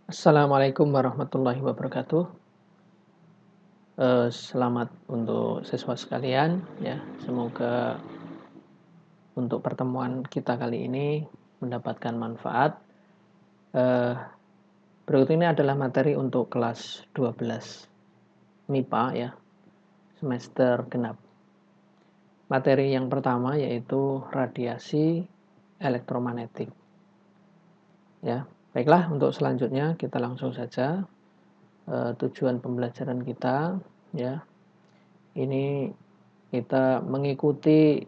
Assalamualaikum warahmatullahi wabarakatuh. Selamat untuk siswa sekalian ya. Semoga untuk pertemuan kita kali ini mendapatkan manfaat. Eh, Berikut ini adalah materi untuk kelas 12 MIPA ya, semester genap. Materi yang pertama yaitu radiasi elektromagnetik. Ya, baiklah untuk selanjutnya kita langsung saja tujuan pembelajaran kita ya. Ini kita mengikuti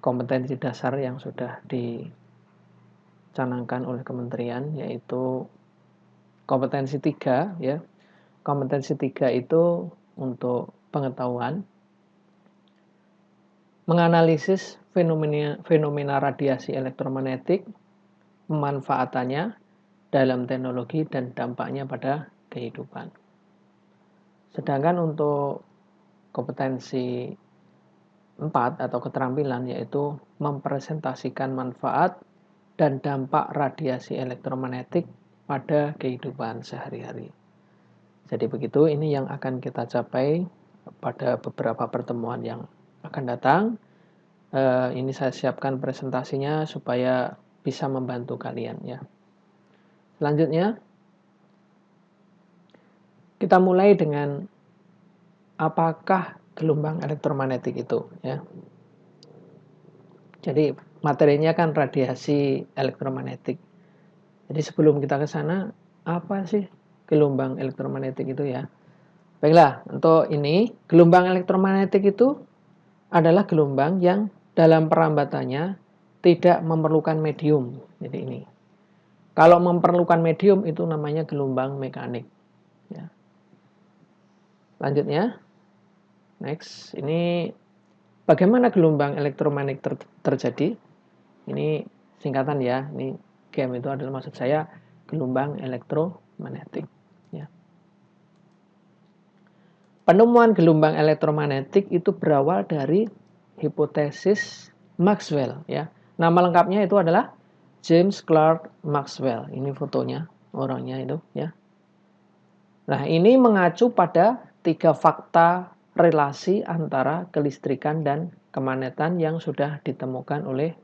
kompetensi dasar yang sudah dicanangkan oleh kementerian, yaitu kompetensi 3 ya. Kompetensi 3 itu untuk pengetahuan menganalisis fenomena radiasi elektromagnetik, pemanfaatannya dalam teknologi dan dampaknya pada kehidupan. Sedangkan untuk kompetensi 4 atau keterampilan yaitu mempresentasikan manfaat dan dampak radiasi elektromagnetik pada kehidupan sehari-hari. Jadi begitu, ini yang akan kita capai pada beberapa pertemuan yang akan datang. Ini saya siapkan presentasinya supaya bisa membantu kalian ya. Selanjutnya, kita mulai dengan apakah gelombang elektromagnetik itu ya. Jadi materinya kan radiasi elektromagnetik. Jadi sebelum kita ke sana, apa sih gelombang elektromagnetik itu ya? Baiklah, untuk ini gelombang elektromagnetik itu adalah gelombang yang dalam perambatannya tidak memerlukan medium. Jadi ini. Kalau memerlukan medium itu namanya gelombang mekanik. Ya. Lanjutnya, next. Ini bagaimana gelombang elektromagnetik terjadi? Ini singkatan ya. Ini GEM itu adalah maksud saya gelombang elektromagnetik. Ya. Penemuan gelombang elektromagnetik itu berawal dari hipotesis Maxwell ya. Nama lengkapnya itu adalah James Clerk Maxwell. Ini fotonya orangnya itu ya. Nah, ini mengacu pada 3 fakta relasi antara kelistrikan dan kemagnetan yang sudah ditemukan oleh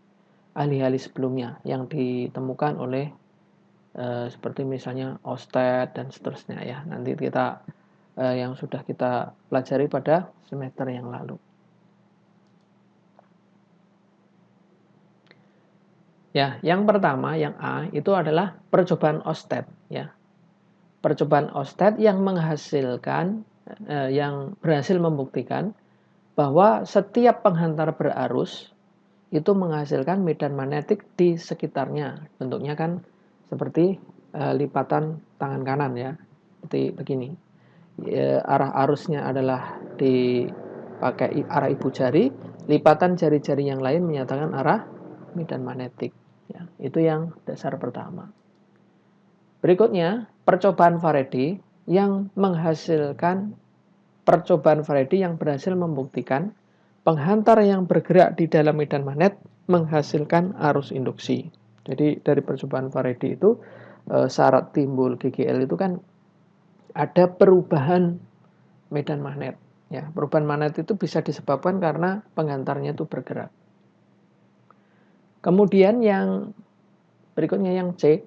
ahli-ahli sebelumnya, yang ditemukan oleh seperti misalnya Ørsted dan seterusnya ya. Nanti kita yang sudah kita pelajari pada semester yang lalu. Ya, yang pertama, yang A, itu adalah percobaan Ørsted ya. Percobaan Ørsted yang menghasilkan yang berhasil membuktikan bahwa setiap penghantar berarus itu menghasilkan medan magnetik di sekitarnya. Bentuknya kan seperti lipatan tangan kanan ya. Seperti begini. Arah arusnya adalah dipakai arah ibu jari, lipatan jari-jari yang lain menyatakan arah medan magnetik. Ya, itu yang dasar pertama. Berikutnya, percobaan Faraday yang berhasil membuktikan penghantar yang bergerak di dalam medan magnet menghasilkan arus induksi. Jadi dari percobaan Faraday itu syarat timbul GGL itu kan ada perubahan medan magnet. Ya, perubahan magnet itu bisa disebabkan karena penghantarnya itu bergerak. Kemudian yang berikutnya yang C,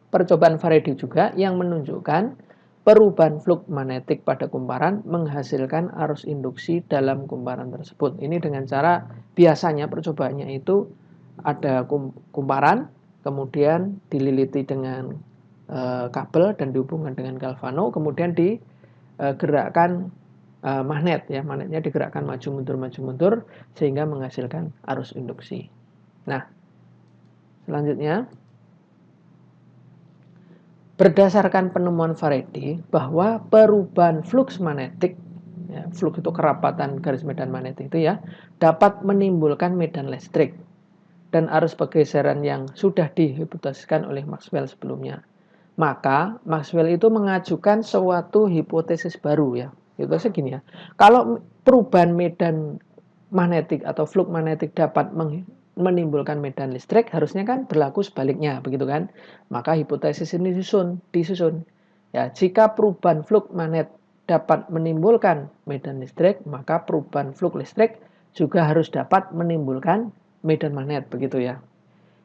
percobaan Faraday juga yang menunjukkan perubahan flux magnetik pada kumparan menghasilkan arus induksi dalam kumparan tersebut. Ini dengan cara biasanya percobaannya itu ada kumparan, kemudian dililiti dengan kabel dan dihubungkan dengan galvano, kemudian digerakkan magnet ya, magnetnya digerakkan maju mundur sehingga menghasilkan arus induksi. Nah, selanjutnya berdasarkan penemuan Faraday bahwa perubahan flux magnetik, ya, flux itu kerapatan garis medan magnetik itu ya, dapat menimbulkan medan listrik dan arus pergeseran yang sudah dihipotesiskan oleh Maxwell sebelumnya. Maka Maxwell itu mengajukan suatu hipotesis baru ya. Hipotesisnya gini ya. Kalau perubahan medan magnetik atau flux magnetik dapat menimbulkan medan listrik, harusnya kan berlaku sebaliknya, begitu kan? Maka hipotesis ini disusun. Ya, jika perubahan flux magnet dapat menimbulkan medan listrik, maka perubahan flux listrik juga harus dapat menimbulkan medan magnet, begitu ya.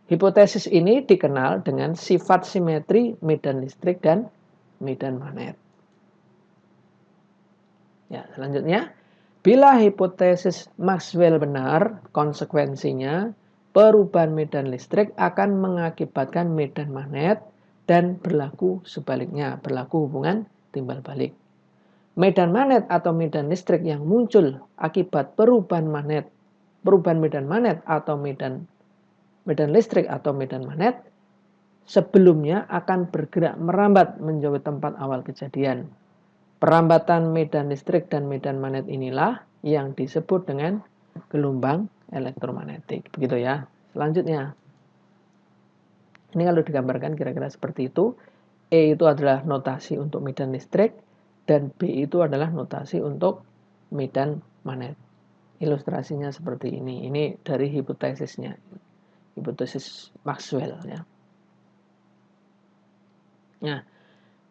Hipotesis ini dikenal dengan sifat simetri medan listrik dan medan magnet. Ya, selanjutnya, bila hipotesis Maxwell benar, konsekuensinya perubahan medan listrik akan mengakibatkan medan magnet dan berlaku sebaliknya, berlaku hubungan timbal balik. Medan magnet atau medan listrik yang muncul akibat perubahan medan magnet atau medan listrik atau medan magnet sebelumnya akan bergerak merambat menjauhi tempat awal kejadian. Perambatan medan listrik dan medan magnet inilah yang disebut dengan gelombang elektromagnetik. Begitu ya. Selanjutnya, ini kalau digambarkan kira-kira seperti itu. E itu adalah notasi untuk medan listrik dan B itu adalah notasi untuk medan magnet. Ilustrasinya seperti ini. Ini dari hipotesisnya. Hipotesis Maxwell ya. Nah,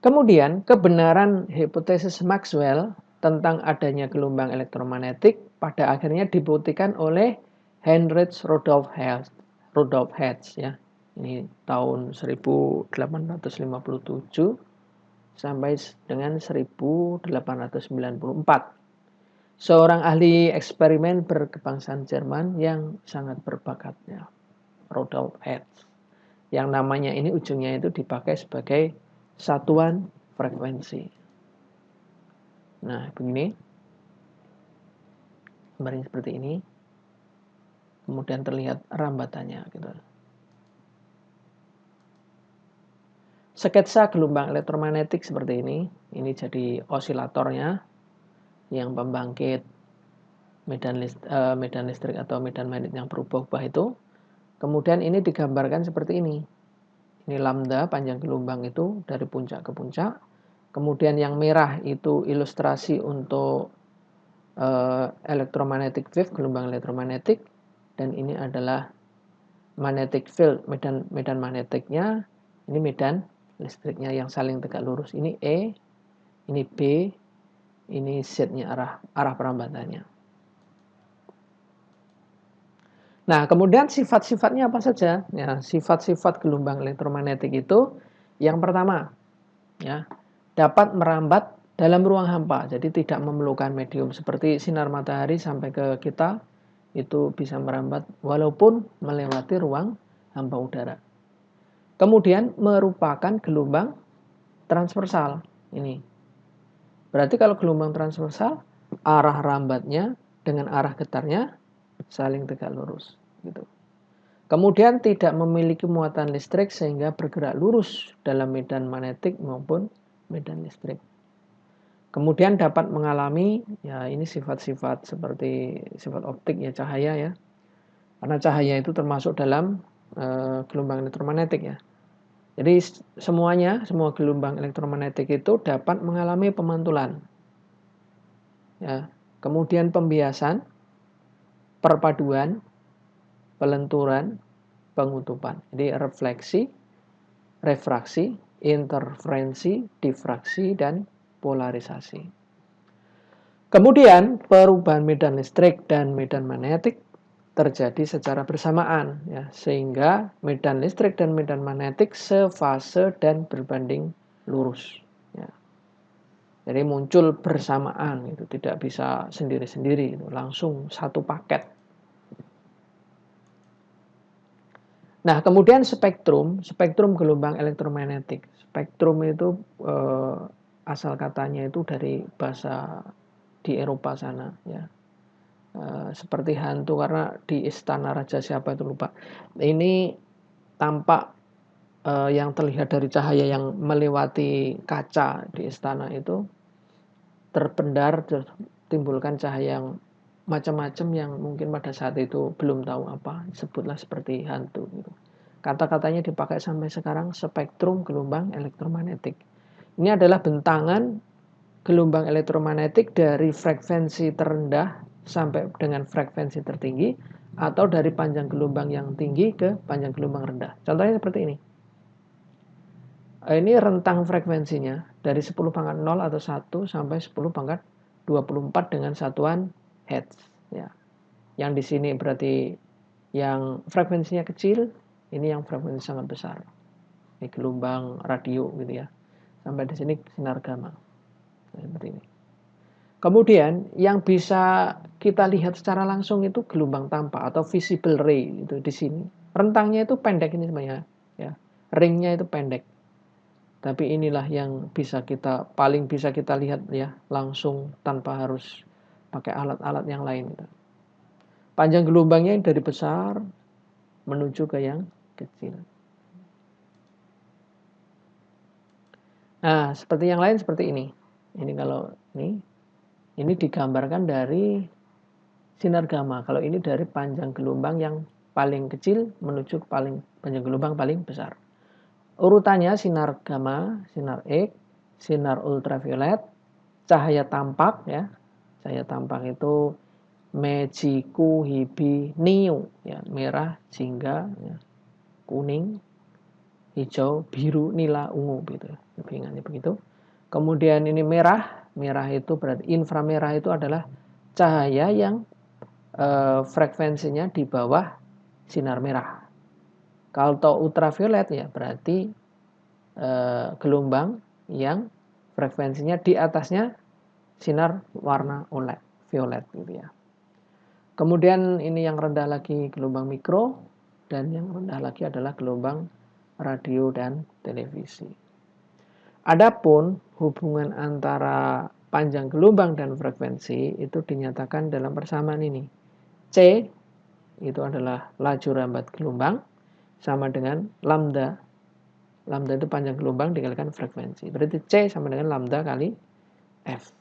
kemudian kebenaran hipotesis Maxwell tentang adanya gelombang elektromagnetik pada akhirnya dibuktikan oleh Heinrich Rudolf Hertz ya. Ini tahun 1857 sampai dengan 1894. Seorang ahli eksperimen berkebangsaan Jerman yang sangat berbakat ya, Rudolf Hertz. Yang namanya ini ujungnya itu dipakai sebagai satuan frekuensi. Nah, begini. Gambarnya seperti ini. Kemudian terlihat rambatannya gitu. Sketsa gelombang elektromagnetik seperti ini. Ini jadi osilatornya yang pembangkit medan listrik atau medan magnet yang berubah-ubah itu. Kemudian ini digambarkan seperti ini. Ini lambda panjang gelombang itu dari puncak ke puncak. Kemudian yang merah itu ilustrasi untuk electromagnetic wave, gelombang elektromagnetik. Dan ini adalah magnetic field, medan magnetiknya. Ini medan listriknya yang saling tegak lurus. Ini E, ini B, ini Z-nya arah perambatannya. Nah, kemudian sifat-sifatnya apa saja? Ya, sifat-sifat gelombang elektromagnetik itu yang pertama, ya, dapat merambat dalam ruang hampa. Jadi tidak memerlukan medium seperti sinar matahari sampai ke kita itu bisa merambat walaupun melewati ruang hampa udara. Kemudian merupakan gelombang transversal. Ini. Berarti kalau gelombang transversal, arah rambatnya dengan arah getarnya saling tegak lurus. Gitu. Kemudian tidak memiliki muatan listrik sehingga bergerak lurus dalam medan magnetik maupun medan listrik. Kemudian dapat mengalami, ya ini sifat-sifat seperti sifat optik ya, cahaya ya. Karena cahaya itu termasuk dalam gelombang elektromagnetik ya. Jadi semua gelombang elektromagnetik itu dapat mengalami pemantulan. Ya. Kemudian pembiasan, perpaduan, pelenturan, pengutupan. Jadi refleksi, refraksi, interferensi, difraksi, dan polarisasi. Kemudian perubahan medan listrik dan medan magnetik terjadi secara bersamaan ya, sehingga medan listrik dan medan magnetik sefase dan berbanding lurus ya. Jadi muncul bersamaan itu, tidak bisa sendiri-sendiri, itu langsung satu paket. Nah, kemudian spektrum gelombang elektromagnetik. Spektrum itu asal katanya itu dari bahasa di Eropa sana ya. Seperti hantu karena di istana raja siapa itu lupa. Ini tampak yang terlihat dari cahaya yang melewati kaca di istana itu terpendar, timbulkan cahaya yang macam-macam yang mungkin pada saat itu belum tahu apa, sebutlah seperti hantu gitu. Kata-katanya dipakai sampai sekarang, spektrum gelombang elektromagnetik. Ini adalah bentangan gelombang elektromagnetik dari frekuensi terendah sampai dengan frekuensi tertinggi atau dari panjang gelombang yang tinggi ke panjang gelombang rendah. Contohnya seperti ini. Ini rentang frekuensinya dari 10 pangkat 0 atau 1 sampai 10 pangkat 24 dengan satuan hertz. Ya. Yang di sini berarti yang frekuensinya kecil, ini yang frekuensi sangat besar. Ini gelombang radio gitu ya. Sampai di sini sinar gamma. Seperti ini. Kemudian yang bisa kita lihat secara langsung itu gelombang tampak atau visible ray itu di sini. Rentangnya itu pendek ini sebenarnya, ya. Ringnya itu pendek. Tapi inilah yang paling bisa kita lihat ya langsung tanpa harus pakai alat-alat yang lain. Panjang gelombangnya dari besar menuju ke yang kecil. Nah, seperti yang lain seperti ini. Ini kalau ini digambarkan dari sinar gamma. Kalau ini dari panjang gelombang yang paling kecil menuju ke panjang gelombang paling besar. Urutannya sinar gamma, sinar X, sinar ultraviolet, cahaya tampak ya. Cahaya tampak itu Meiji-ku, Hibi, Niu ya, merah, jingga, ya, kuning, hijau, biru, nila, ungu gitu. Lebih begitu. Kemudian ini merah itu berarti inframerah itu adalah cahaya yang frekuensinya di bawah sinar merah. Kalau ultraviolet ya berarti gelombang yang frekuensinya di atasnya sinar warna violet gitu ya. Kemudian ini yang rendah lagi gelombang mikro dan yang rendah lagi adalah gelombang radio dan televisi. Adapun hubungan antara panjang gelombang dan frekuensi itu dinyatakan dalam persamaan ini. C itu adalah laju rambat gelombang sama dengan lambda. Lambda itu panjang gelombang dikalikan frekuensi. Berarti C sama dengan lambda kali F.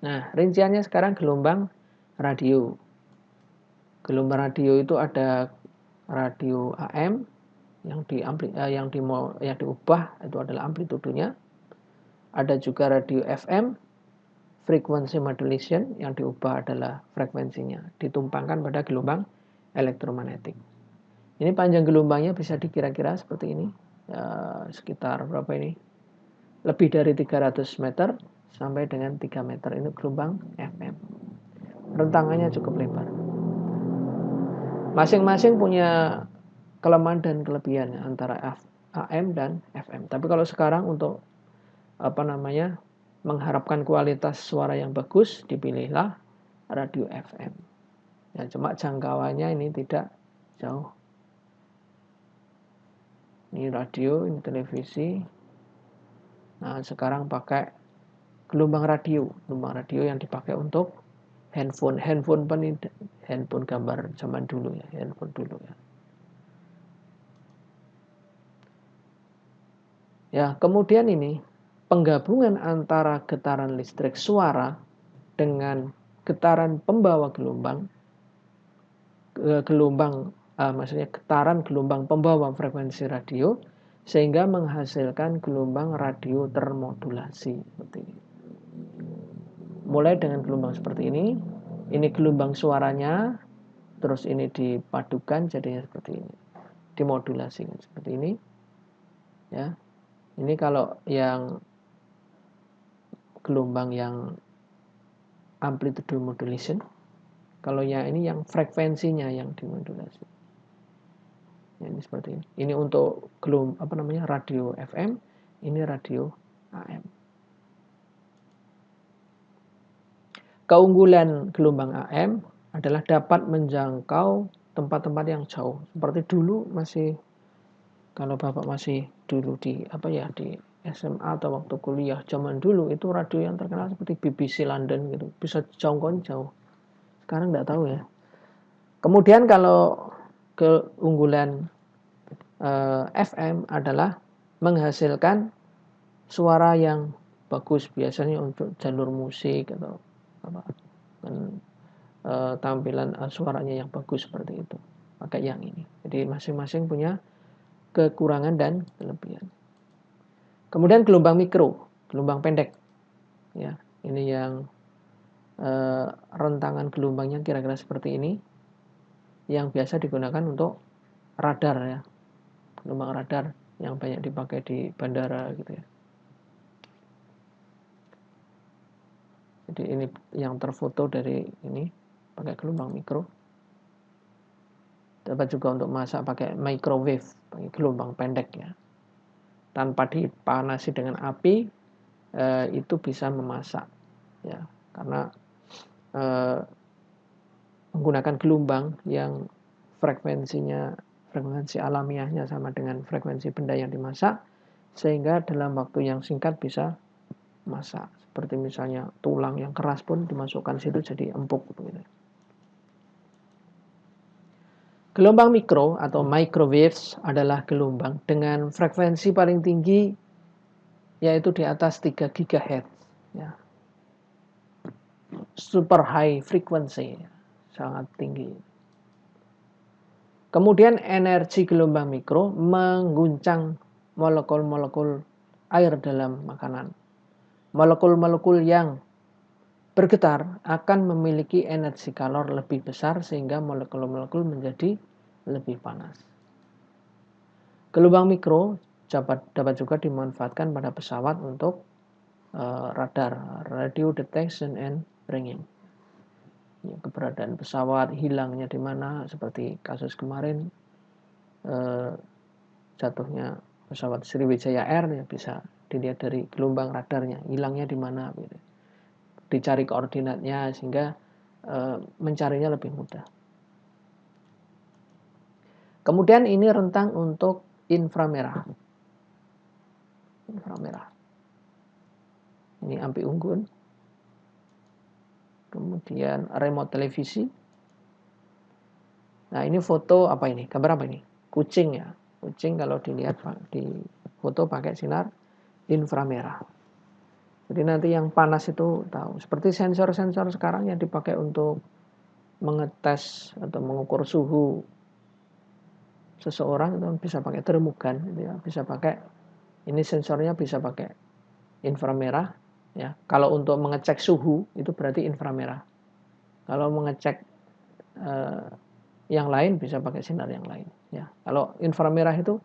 Nah, rinciannya sekarang gelombang radio. Gelombang radio itu ada radio AM yang diubah itu adalah amplitudenya. Ada juga radio FM, frequency modulation, yang diubah adalah frekuensinya, ditumpangkan pada gelombang elektromagnetik. Ini panjang gelombangnya bisa dikira-kira seperti ini, sekitar berapa ini? Lebih dari 300 meter sampai dengan 3 meter. Ini gelombang FM. Rentangannya cukup lebar. Masing-masing punya kelemahan dan kelebihan antara AM dan FM. Tapi kalau sekarang untuk mengharapkan kualitas suara yang bagus, dipilihlah radio FM. Ya, cuma jangkauannya ini tidak jauh. Ini radio, ini televisi. Nah, sekarang pakai gelombang radio yang dipakai untuk handphone gambar zaman dulu ya, handphone dulu ya. Ya, kemudian ini penggabungan antara getaran listrik suara dengan getaran pembawa maksudnya getaran gelombang pembawa frekuensi radio sehingga menghasilkan gelombang radio termodulasi seperti ini. Mulai dengan gelombang seperti ini gelombang suaranya, terus ini dipadukan jadinya seperti ini, dimodulasi seperti ini ya. Ini kalau yang gelombang yang amplitude modulation, kalau yang ini yang frekuensinya yang dimodulasi ya, ini seperti ini. Ini untuk radio FM, ini radio AM. Keunggulan gelombang AM adalah dapat menjangkau tempat-tempat yang jauh. Seperti dulu kalau Bapak masih dulu di SMA atau waktu kuliah zaman dulu itu radio yang terkenal seperti BBC London gitu, bisa jauh. Sekarang enggak tahu ya. Kemudian kalau keunggulan FM adalah menghasilkan suara yang bagus, biasanya untuk jalur musik atau tampilan suaranya yang bagus seperti itu, pakai yang ini. Jadi masing-masing punya kekurangan dan kelebihan. Kemudian gelombang mikro, gelombang pendek ya, ini yang rentangan gelombangnya kira-kira seperti ini, yang biasa digunakan untuk radar ya, gelombang radar yang banyak dipakai di bandara gitu ya. Jadi ini yang terfoto dari ini pakai gelombang mikro. Dapat juga untuk masak pakai microwave, pakai gelombang pendek ya. Tanpa dipanasi dengan api, itu bisa memasak ya, karena menggunakan gelombang yang frekuensi alamiahnya sama dengan frekuensi benda yang dimasak, sehingga dalam waktu yang singkat bisa masak. Seperti misalnya tulang yang keras pun dimasukkan situ jadi empuk begitu. Gelombang mikro atau microwaves adalah gelombang dengan frekuensi paling tinggi yaitu di atas 3 GHz ya. Super high frequency, sangat tinggi. Kemudian energi gelombang mikro mengguncang molekul-molekul air dalam makanan. Molekul-molekul yang bergetar akan memiliki energi kalor lebih besar sehingga molekul-molekul menjadi lebih panas. Gelombang mikro dapat juga dimanfaatkan pada pesawat untuk radar, radio detection and bringing. Ya, keberadaan pesawat, hilangnya di mana, seperti kasus kemarin jatuhnya pesawat Sriwijaya Air ya, bisa dilihat dari gelombang radarnya, hilangnya di mana gitu. Dicari koordinatnya sehingga mencarinya lebih mudah. Kemudian ini rentang untuk inframerah. Ini api unggun. Kemudian remote televisi. Nah, ini foto apa ini? Gambar apa ini? Kucing ya. Kucing kalau dilihat di foto pakai sinar inframerah. Jadi nanti yang panas itu tahu. Seperti sensor-sensor sekarang yang dipakai untuk mengetes atau mengukur suhu seseorang itu bisa pakai termogan gitu ya. Bisa pakai, ini sensornya bisa pakai inframerah ya. Kalau untuk mengecek suhu itu berarti inframerah. Kalau mengecek yang lain bisa pakai sinar yang lain ya. Kalau inframerah itu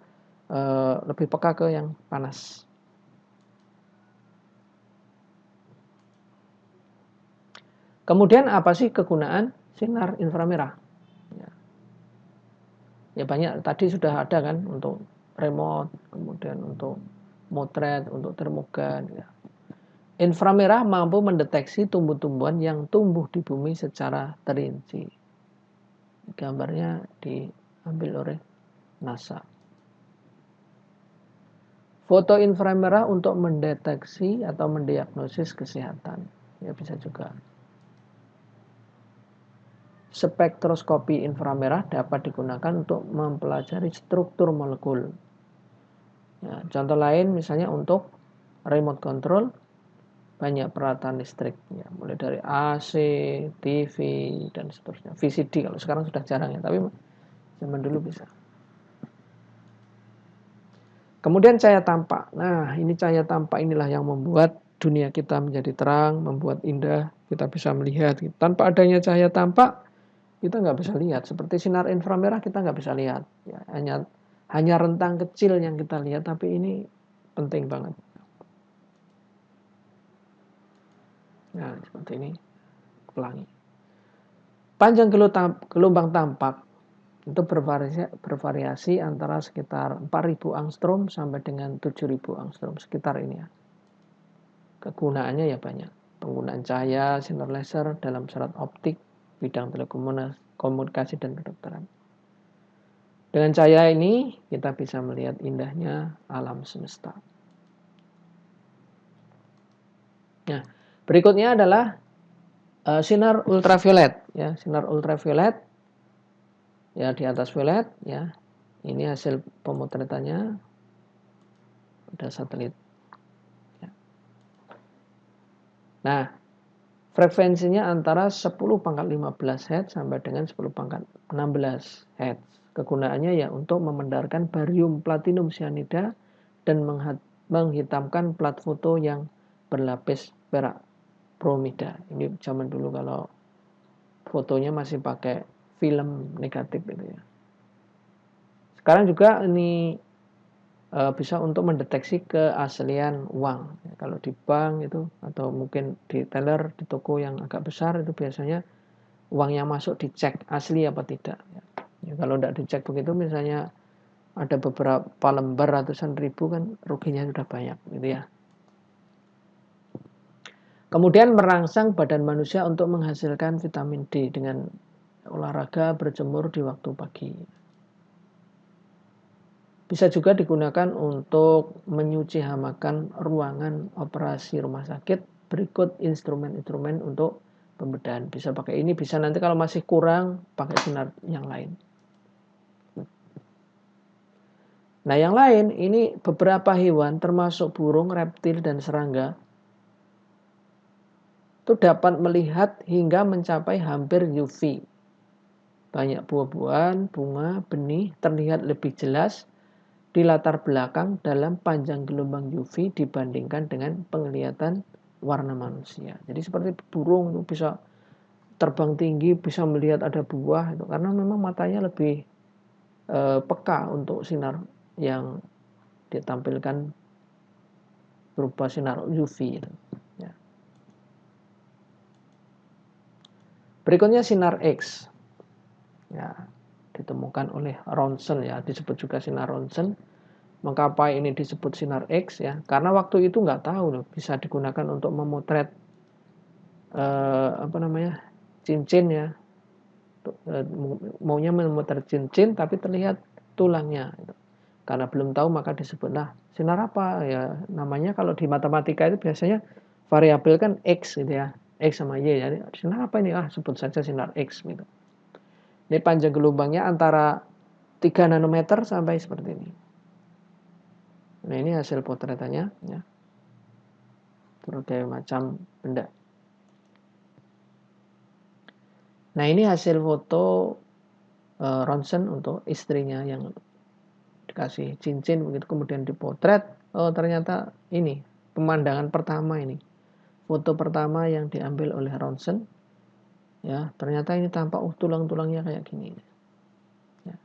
lebih peka ke yang panas. Kemudian apa sih kegunaan sinar inframerah? Ya banyak, tadi sudah ada kan, untuk remote, kemudian untuk motret, untuk termogan ya. Inframerah mampu mendeteksi tumbuh-tumbuhan yang tumbuh di bumi secara terinci. Gambarnya diambil oleh NASA. Foto inframerah untuk mendeteksi atau mendiagnosis kesehatan. Ya bisa juga. Spektroskopi inframerah dapat digunakan untuk mempelajari struktur molekul. Ya, contoh lain misalnya untuk remote control banyak peralatan listrik, ya, mulai dari AC, TV, dan seterusnya. VCD kalau sekarang sudah jarang ya, tapi zaman dulu bisa. Kemudian cahaya tampak. Nah, ini cahaya tampak inilah yang membuat dunia kita menjadi terang, membuat indah, kita bisa melihat. Tanpa adanya cahaya tampak, kita nggak bisa lihat. Seperti sinar inframerah kita nggak bisa lihat. Ya, hanya rentang kecil yang kita lihat, tapi ini penting banget. Nah, seperti ini, pelangi. Panjang gelombang tampak itu bervariasi antara sekitar 4.000 angstrom sampai dengan 7.000 angstrom, sekitar ini ya. Kegunaannya ya banyak. Penggunaan cahaya, sinar laser dalam serat optik, bidang telekomunikasi dan kedokteran. Dengan cahaya ini kita bisa melihat indahnya alam semesta. Nah, berikutnya adalah sinar ultraviolet ya. Sinar ultraviolet ya, di atas violet ya. Ini hasil pemotretannya pada satelit ya. Nah, frekuensinya antara 10⁻15 Hz sampai dengan 10⁻16 Hz. Kegunaannya ya untuk memendarkan barium platinum cyanida dan menghitamkan plat foto yang berlapis perak. bromida. Ini zaman dulu kalau fotonya masih pakai film negatif gitu ya. Sekarang juga ini bisa untuk mendeteksi keaslian uang. Kalau di bank itu atau mungkin di teller di toko yang agak besar itu biasanya uang yang masuk dicek asli apa tidak. Ya, kalau tidak dicek begitu misalnya ada beberapa lembar ratusan ribu kan ruginya sudah banyak gitu ya. Kemudian merangsang badan manusia untuk menghasilkan vitamin D dengan olahraga berjemur di waktu pagi. Bisa juga digunakan untuk menyuci hamakan ruangan operasi rumah sakit. Berikut instrumen-instrumen untuk pembedahan. Bisa pakai ini, bisa nanti kalau masih kurang pakai sinar yang lain. Nah, yang lain ini beberapa hewan termasuk burung, reptil, dan serangga itu dapat melihat hingga mencapai hampir UV. Banyak buah-buahan, bunga, benih terlihat lebih jelas di latar belakang dalam panjang gelombang UV dibandingkan dengan penglihatan warna manusia. Jadi seperti burung itu bisa terbang tinggi, bisa melihat ada buah itu karena memang matanya lebih peka untuk sinar yang ditampilkan berupa sinar UV itu. Ya. Berikutnya sinar X. Ya, ditemukan oleh Ronsen ya, disebut juga sinar Ronsen. Mengapa ini disebut sinar X ya? Karena waktu itu nggak tahu loh bisa digunakan untuk memotret cincin ya. Maunya memotret cincin tapi terlihat tulangnya. Gitu. Karena belum tahu maka disebutlah sinar apa ya? Namanya kalau di matematika itu biasanya variabel kan X gitu ya, X sama Y. Jadi sinar apa ini? Sebut saja sinar X gitu. Ini panjang gelombangnya antara 3 nanometer sampai seperti ini. Nah ini hasil potretannya ya. Berbagai macam benda. Nah ini hasil foto Ronsen untuk istrinya yang dikasih cincin begitu kemudian dipotret. Oh ternyata ini pemandangan pertama ini. Foto pertama yang diambil oleh Ronsen. Ya, ternyata ini tampak tulang-tulangnya kayak gini. Ya.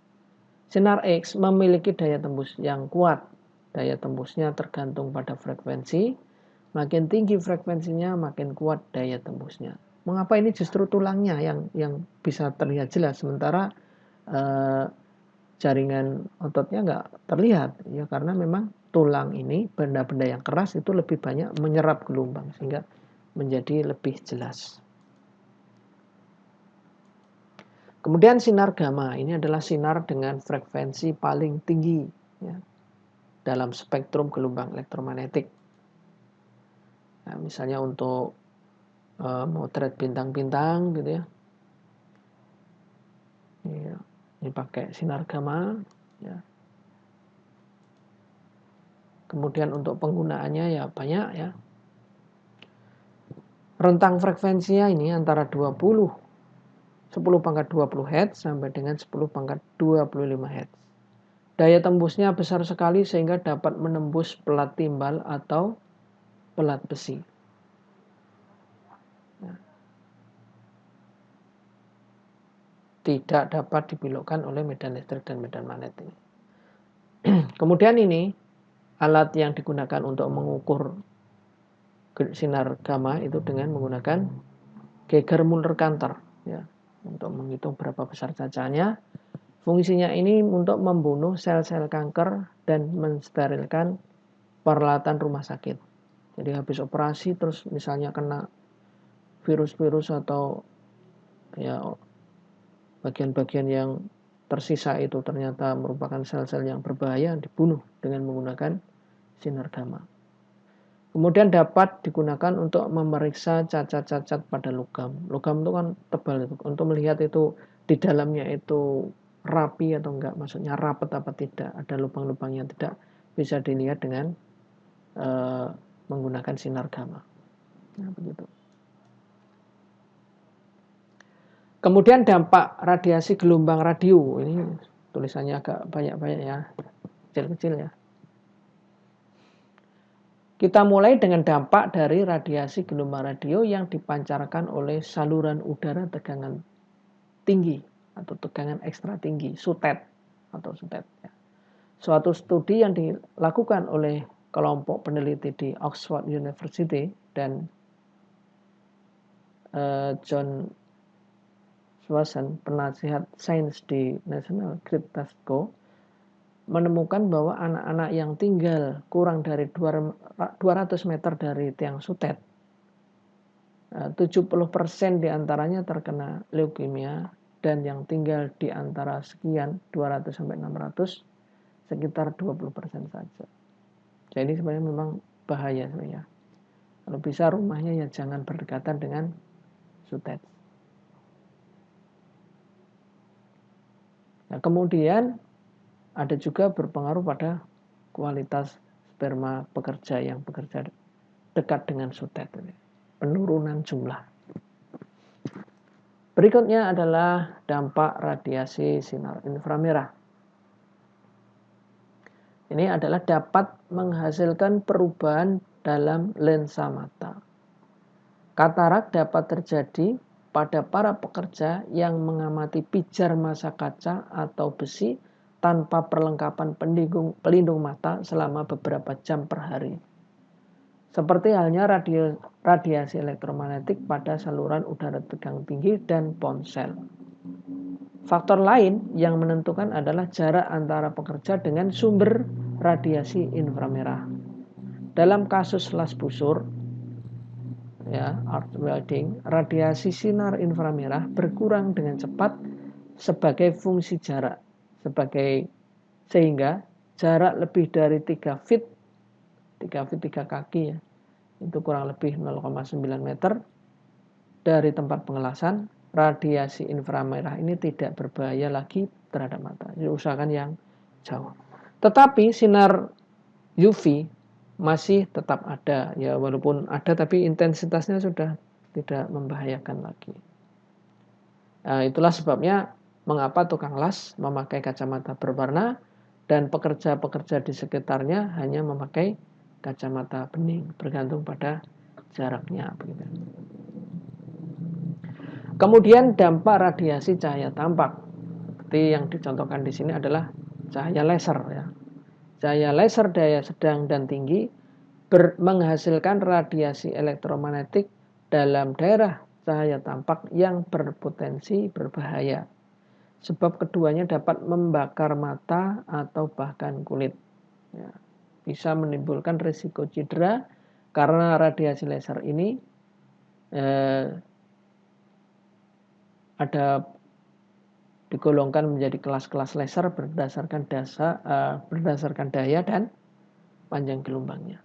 Sinar X memiliki daya tembus yang kuat. Daya tembusnya tergantung pada frekuensi. Makin tinggi frekuensinya, makin kuat daya tembusnya. Mengapa ini justru tulangnya yang bisa terlihat jelas, sementara jaringan ototnya nggak terlihat? Ya karena memang tulang ini, benda-benda yang keras itu lebih banyak menyerap gelombang sehingga menjadi lebih jelas. Kemudian sinar gamma ini adalah sinar dengan frekuensi paling tinggi ya, dalam spektrum gelombang elektromagnetik. Nah, misalnya untuk motret bintang-bintang gitu ya. Ini pakai sinar gamma ya. Kemudian untuk penggunaannya ya banyak ya. Rentang frekuensinya ini antara 10 pangkat 20 Hz sampai dengan 10 pangkat 25 Hz. Daya tembusnya besar sekali sehingga dapat menembus pelat timbal atau pelat besi. Tidak dapat dibelokkan oleh medan listrik dan medan magnet ini. Kemudian ini alat yang digunakan untuk mengukur sinar gamma itu dengan menggunakan Geiger-Müller-Cantor ya, untuk menghitung berapa besar cacahannya. Fungsinya ini untuk membunuh sel-sel kanker dan mensterilkan peralatan rumah sakit. Jadi habis operasi terus misalnya kena virus-virus atau ya bagian-bagian yang tersisa itu ternyata merupakan sel-sel yang berbahaya dibunuh dengan menggunakan sinar gamma. Kemudian dapat digunakan untuk memeriksa cacat-cacat pada logam. Logam itu kan tebal itu. Untuk melihat itu di dalamnya itu rapi atau enggak, maksudnya rapat apa tidak, ada lubang-lubang yang tidak, bisa dilihat dengan menggunakan sinar gamma. Nah, begitu. Kemudian dampak radiasi gelombang radio, ini tulisannya agak banyak-banyak ya, kecil-kecil ya. Kita mulai dengan dampak dari radiasi gelombang radio yang dipancarkan oleh saluran udara tegangan tinggi atau tegangan ekstra tinggi, SUTET atau SUTET. Suatu studi yang dilakukan oleh kelompok peneliti di Oxford University dan John Swanson, penasihat sains di National Grid Task Force, menemukan bahwa anak-anak yang tinggal kurang dari 200 meter dari tiang SUTET, 70% diantaranya terkena leukemia, dan yang tinggal di antara sekian 200 sampai 600 sekitar 20% saja. Jadi sebenarnya memang bahaya sebenarnya. Kalau bisa rumahnya ya jangan berdekatan dengan SUTET. Nah, kemudian ada juga berpengaruh pada kualitas sperma pekerja yang bekerja dekat dengan SUTET, penurunan jumlah. Berikutnya adalah dampak radiasi sinar inframerah. Ini adalah dapat menghasilkan perubahan dalam lensa mata. Katarak dapat terjadi pada para pekerja yang mengamati pijar massa kaca atau besi tanpa perlengkapan pelindung mata selama beberapa jam per hari. Seperti halnya radiasi elektromagnetik pada saluran udara tegangan tinggi dan ponsel. Faktor lain yang menentukan adalah jarak antara pekerja dengan sumber radiasi inframerah. Dalam kasus las busur, arc welding, radiasi sinar inframerah berkurang dengan cepat sebagai fungsi jarak, sehingga jarak lebih dari 3 feet 3 kaki ya, itu kurang lebih 0,9 meter dari tempat pengelasan, radiasi inframerah ini tidak berbahaya lagi terhadap mata. Jadi usahakan yang jauh. Tetapi sinar UV masih tetap ada ya, walaupun ada tapi intensitasnya sudah tidak membahayakan lagi. Nah, itulah sebabnya mengapa tukang las memakai kacamata berwarna dan pekerja-pekerja di sekitarnya hanya memakai kacamata bening, bergantung pada jaraknya begitu. Kemudian dampak radiasi cahaya tampak, seperti yang dicontohkan di sini adalah cahaya laser ya. Cahaya laser daya sedang dan tinggi menghasilkan radiasi elektromagnetik dalam daerah cahaya tampak yang berpotensi berbahaya. Sebab keduanya dapat membakar mata atau bahkan kulit. Ya, bisa menimbulkan risiko cedera karena radiasi laser ini ada digolongkan menjadi kelas-kelas laser berdasarkan daya dan panjang gelombangnya.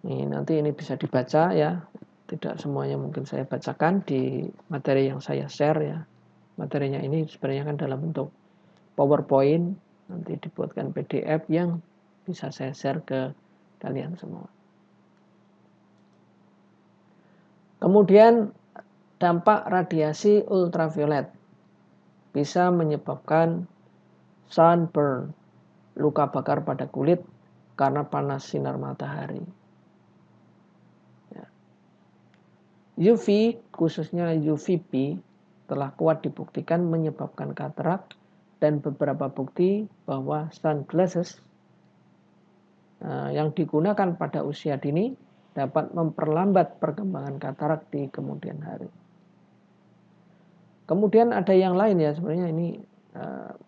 Nanti ini bisa dibaca ya. Tidak semuanya mungkin saya bacakan di materi yang saya share ya. Materinya ini sebenarnya kan dalam bentuk PowerPoint, nanti dibuatkan PDF yang bisa saya share ke kalian semua. Kemudian dampak radiasi ultraviolet bisa menyebabkan sunburn, luka bakar pada kulit karena panas sinar matahari. UV, khususnya UVB, telah kuat dibuktikan menyebabkan katarak dan beberapa bukti bahwa sunglasses yang digunakan pada usia dini dapat memperlambat perkembangan katarak di kemudian hari. Kemudian ada yang lain ya, sebenarnya ini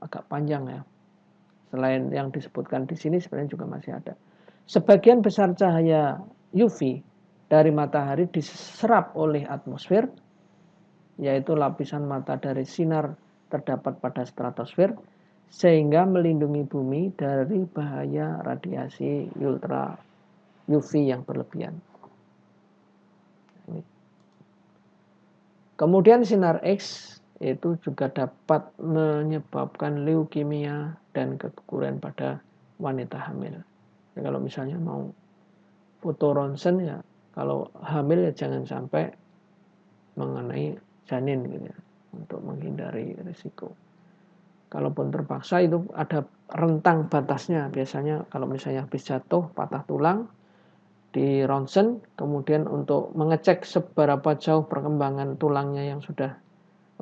agak panjang ya. Selain yang disebutkan di sini sebenarnya juga masih ada. Sebagian besar cahaya UV dari matahari diserap oleh atmosfer, yaitu lapisan mata dari sinar terdapat pada stratosfer, sehingga melindungi bumi dari bahaya radiasi ultra UV yang berlebihan. Kemudian sinar X itu juga dapat menyebabkan leukemia dan keguguran pada wanita hamil. Jadi kalau misalnya mau foto ronsen ya, kalau hamil ya jangan sampai mengenai janin gitu ya, untuk menghindari risiko. Kalaupun terpaksa itu ada rentang batasnya. Biasanya kalau misalnya habis jatuh, patah tulang, di ronsen, kemudian untuk mengecek seberapa jauh perkembangan tulangnya yang sudah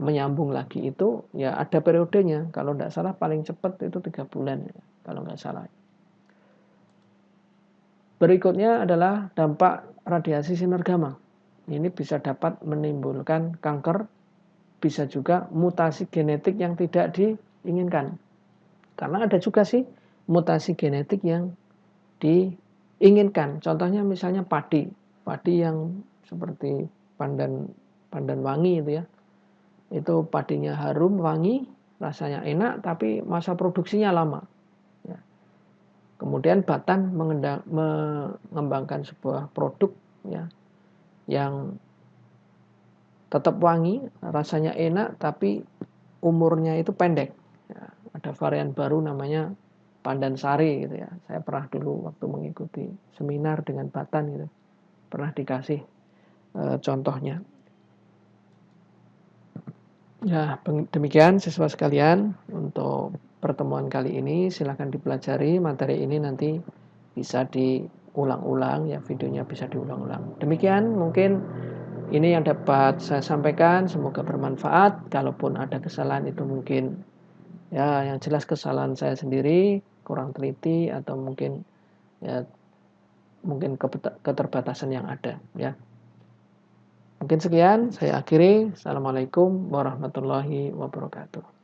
menyambung lagi itu, ya ada periodenya. Kalau tidak salah paling cepat itu 3 bulan, ya, kalau nggak salah. Berikutnya adalah dampak radiasi sinar gamma. Ini bisa dapat menimbulkan kanker, bisa juga mutasi genetik yang tidak diinginkan. Karena ada juga sih mutasi genetik yang diinginkan. Contohnya misalnya padi yang seperti pandan wangi itu ya. Itu padinya harum, wangi, rasanya enak, tapi masa produksinya lama. Ya. Kemudian Batan mengembangkan sebuah produk ya, yang tetap wangi, rasanya enak, tapi umurnya itu pendek. Ya, ada varian baru namanya Pandan Sari gitu ya. Saya pernah dulu waktu mengikuti seminar dengan Batan gitu, pernah dikasih contohnya. Ya, demikian siswa sekalian untuk pertemuan kali ini. Silahkan dipelajari materi ini, nanti bisa diulang-ulang ya, videonya bisa diulang-ulang. Demikian mungkin ini yang dapat saya sampaikan, semoga bermanfaat. Kalaupun ada kesalahan itu mungkin ya yang jelas kesalahan saya sendiri, kurang teliti atau mungkin ya mungkin keterbatasan yang ada ya. Mungkin sekian, saya akhiri. Assalamualaikum warahmatullahi wabarakatuh.